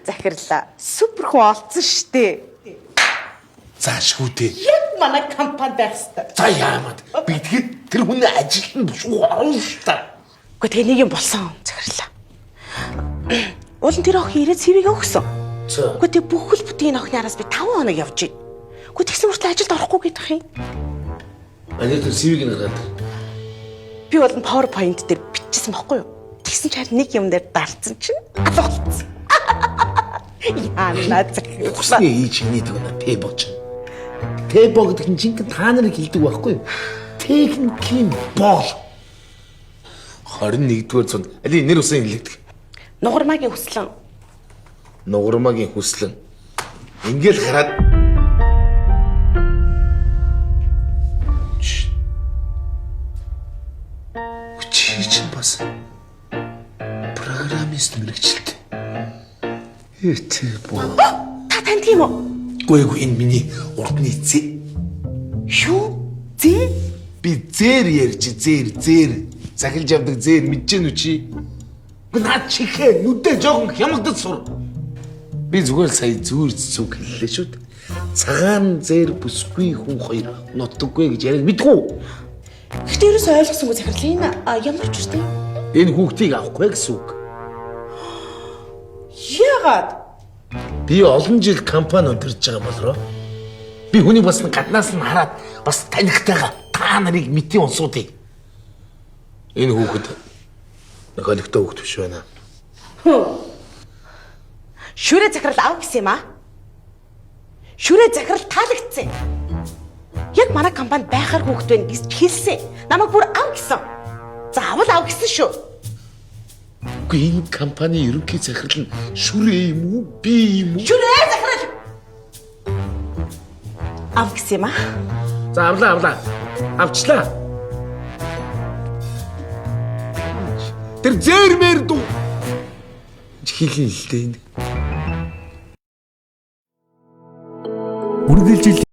захирлаа. Супер хүн олцсон штэ. Заашгүй дээ. Яг манай компани байх ёстой. За яамад. Би тэгэхэд тэр хүний ажилтан шүү орно шүү дээ. Гэхдээ тэгээ нэг юм болсон захирлаа. Уулын тэр охин ирээд CV-г өгсөн. Гэхдээ тэгээ бүх хөл бүтгийн охины араас би 5 хоног явж байна. Гэхдээ тэгсэн мөртлөө ажилд орохгүй гэдэг юм. Анир тэр CV-г гаргаад. Би бол PowerPoint дээр бичсэн байхгүй юу? Тэгсэн ч харин нэг юм дээр дарцсан чинь болцсон. Яна захирлаа. Усны чиний дэгнэ пебоч. Пебо гэдэг нь жинхэнэ та нарыг хэлдэг байхгүй юу? Техникийн бол 21-р зуунд али нэр усан хэлдэг. Нугармагийн хүслэн. Нугармагийн хүслэн. Ингээл хараад чи чинь бас программист мэрэгчлээ. Боо. Та танд юм уу? Гүйгүй энэ миний урдны зэ. Юу? Зэ? Би зэр ярьж зэр. Захилж явдаг зэр мэдэж нү чи. Наад чихээ нүдээ жоохон хямдад сур. Би зүгээр сая зүүр зүг хэллээ шүү дээ. Цагаан зэр бүсгүй хүн хоёр нутдаггүй гэж яриад мэдгүй. Гэхдээ ерөөсөй ойлгосонгүй захирлаа. Энэ ямар ч үстэй? Энэ хүүхдийг авахгүй гэсэн үг. Яагаад? Би олон жил компани өндөрж байгаа болроо. Би хүний бас гаднаас нь хараад бас танихтайгаа та нарыг мэтийн унсуудыг. Энэ хүүхэд нөхөлтөө хүүхэд биш байна. Шүрээ захирал ав гэсэн юм аа? Шүрээ захирал таалагдсан. Яг манай компанид байхаар хүүхэд байна гэж хэлсэн. Намайг бүр ав гэсэн. Заавал ав гэсэн шүү. Үгүй энэ компани ерөнхий захирал нь шүрээ юм уу? Би юм уу? Шүрээ захирал. Ав гэсэн юм аа? За авлаа. Авчлаа. Тэр зэрмэр дүү. Чихилэн л дээ энэ. Үргэлжил